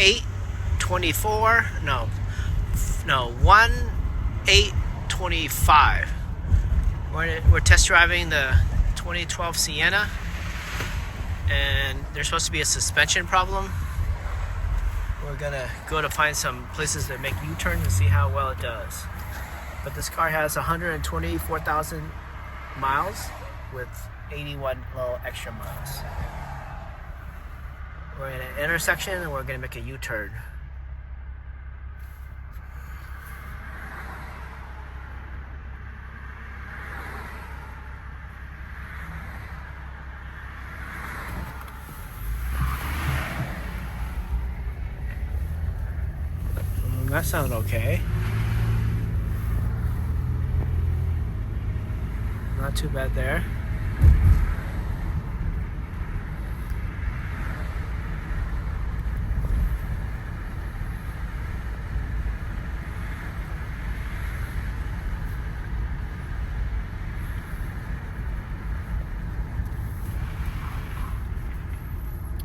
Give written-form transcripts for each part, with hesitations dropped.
824. No, 1825. We're test driving the 2012 Sienna, and there's supposed to be a suspension problem. We're gonna go to find some places that make U-turns and see how well it does. But this car has 124,000 miles with 81 little extra miles. We're in an intersection and we're gonna make a U-turn. That sounds okay. Not too bad there.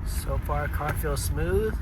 So far, car feels smooth.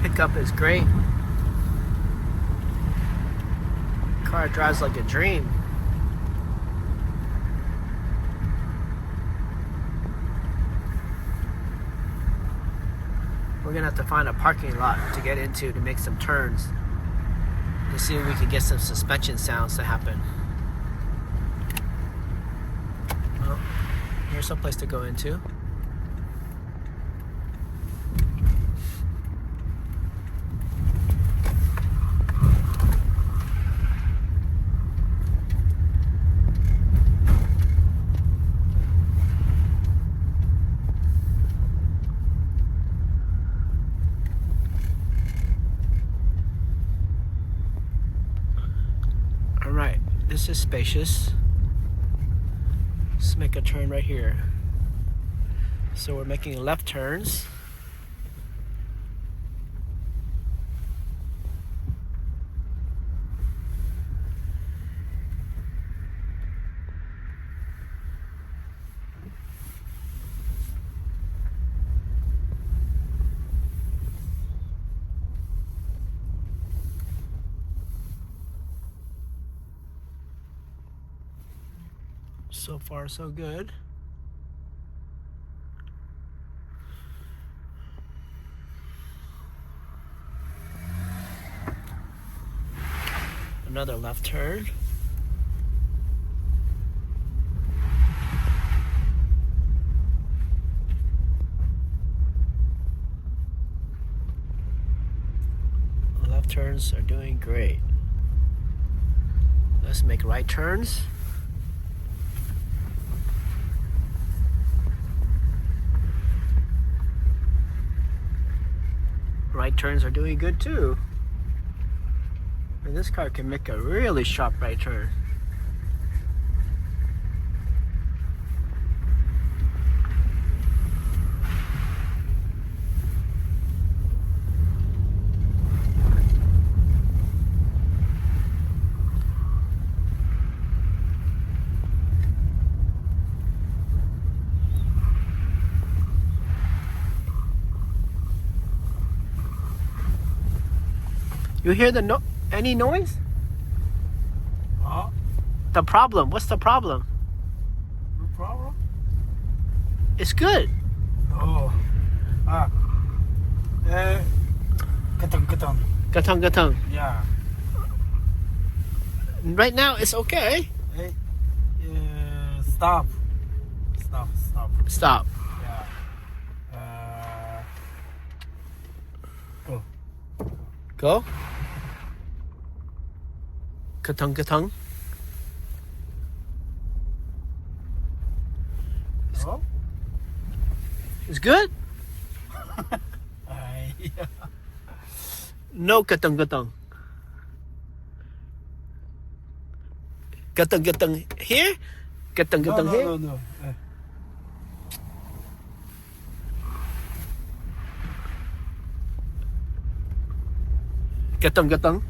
Pickup is great. Car drives like a dream. We're gonna have to find a parking lot to get into to make some turns to see if we can get some suspension sounds to happen. Well, here's some place to go into. Alright, this is spacious. Let's make a turn right here. So we're making left turns. So far, so good. Another left turn. Left turns are doing great. Let's make right turns. Right turns are doing good too. And this car can make a really sharp right turn. You hear any noise? Oh, The problem? What's the problem? problem? It's good. Oh. Katong. Gatong gatong. Yeah. Right now it's okay. Hey, stop. Stop. Yeah. Go. Go. Gatong gatong. Oh. It's good. Yeah. No gatong gatong. Gatong gatong here. Gatong gatong here. No. Gatong gatong.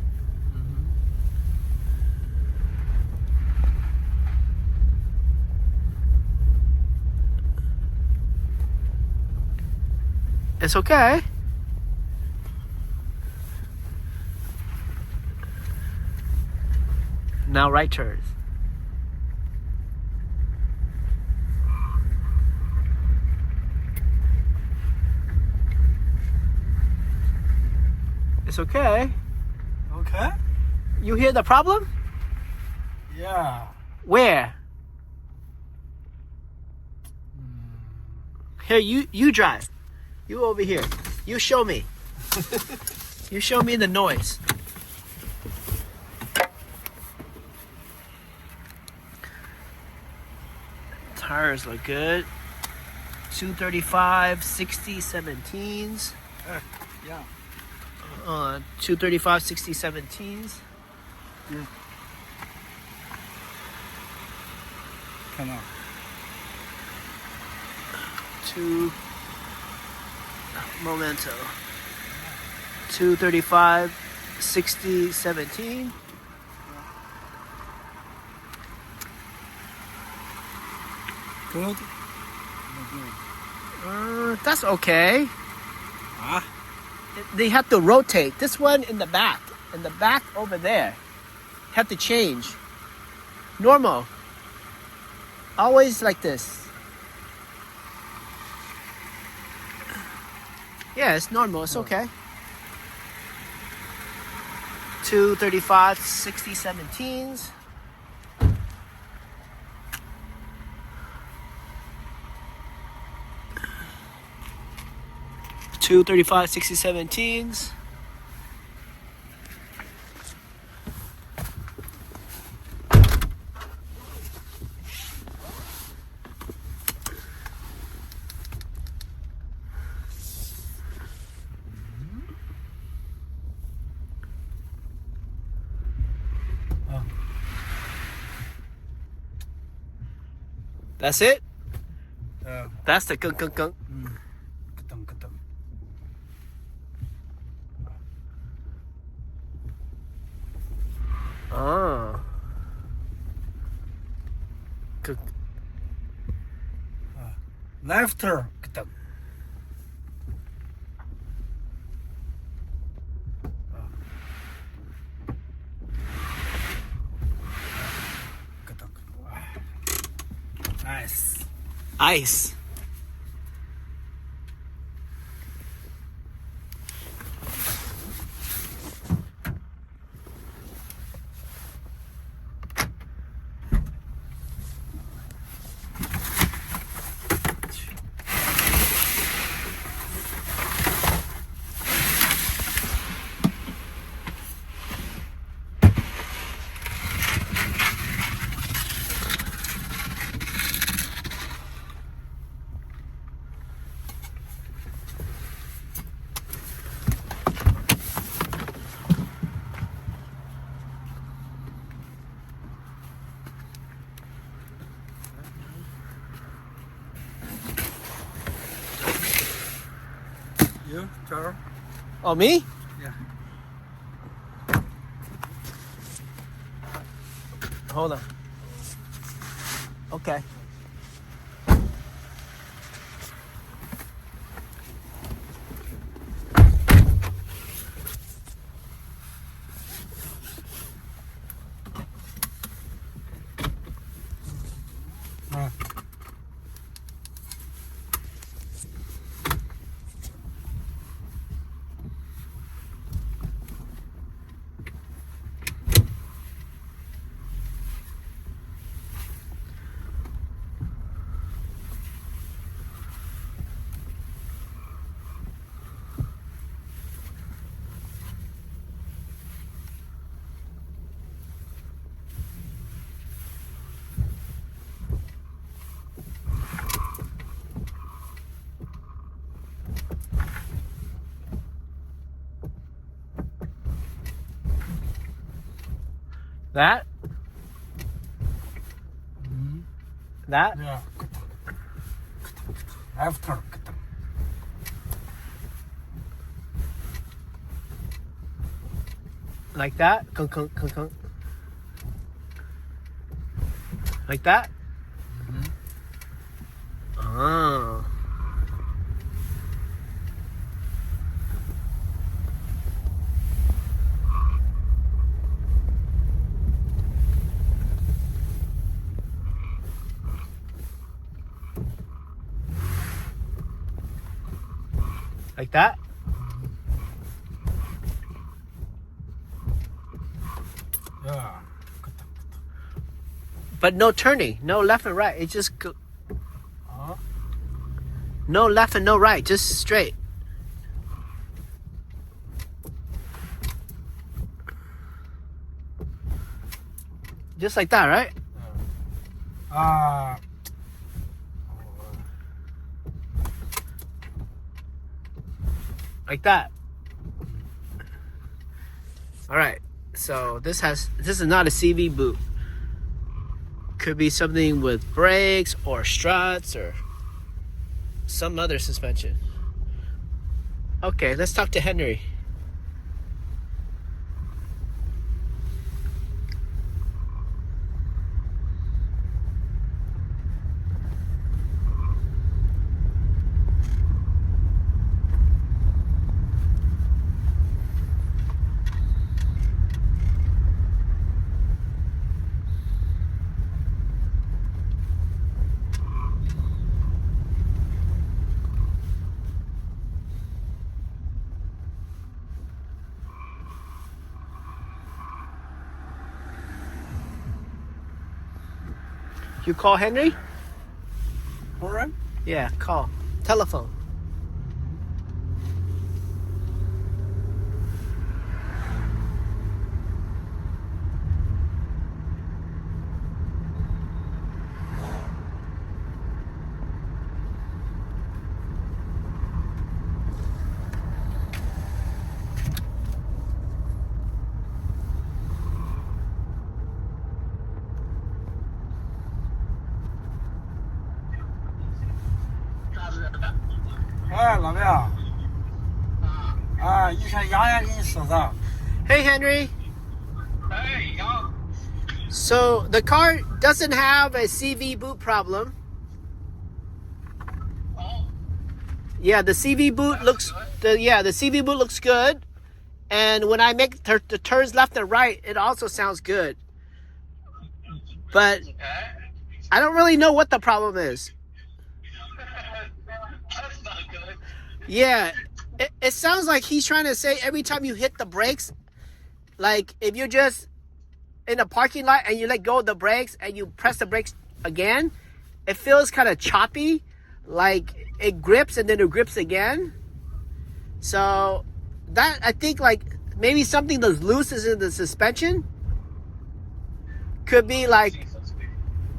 It's okay. Now right turn. It's okay. Okay. You hear the problem? Yeah. Where? Here, you drive. You over here. You show me. You show me the noise. Tires look good. 235, 60, 17s. Yeah. 235, 60, 17s. Come on. Momento. 235, 60, 17. Good. That's okay. Ah. They have to rotate. This one in the back. In the back over there. Have to change. Normal. Always like this. Yeah, it's normal. It's okay. 235, 60, 17s. Two 35, 60, 17s. That's it? That's the gunk gunk gunk. Katong. Ah. Gunk. Left turn. Katong. Nice. Ice. You, Charles? Oh, me? Yeah. Hold on. Okay. That? That? Yeah. Left turn. Like that? Kung, kung, kung, kung. Like that? Oh. Like that? Yeah. But no turning, no left and right. It just go, no left and no right, just straight. Just like that, right? Like that. All right. So this is not a CV boot. Could be something with brakes or struts or some other suspension. Okay, let's talk to Henry. You call Henry? All right. Yeah, call. Telephone. Hey, Henry. Hey, y'all. So the car doesn't have a CV boot problem. Oh, Yeah, the CV boot looks the CV boot looks good, and when I make the turns left and right, it also sounds good. But okay. I don't really know what the problem is. That's not good. Yeah, it sounds like he's trying to say every time you hit the brakes, like if you're just in a parking lot and you let go of the brakes and you press the brakes again, it feels kind of choppy, like it grips and then it grips again. So that, I think, like maybe something that's loose is in the suspension. Could be like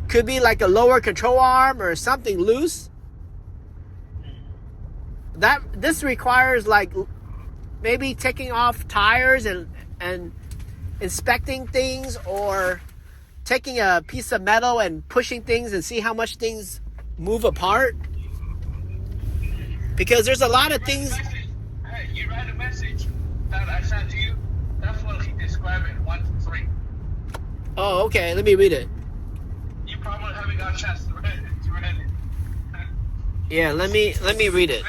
a lower control arm or something loose. This requires like maybe taking off tires and inspecting things, or taking a piece of metal and pushing things and see how much things move apart. Because there's a lot of things. Hey, you read a message that I sent to you? That's what he described it, 1 to 3. Oh, okay. Let me read it. You probably haven't got a chance to read it. Yeah, let me read it.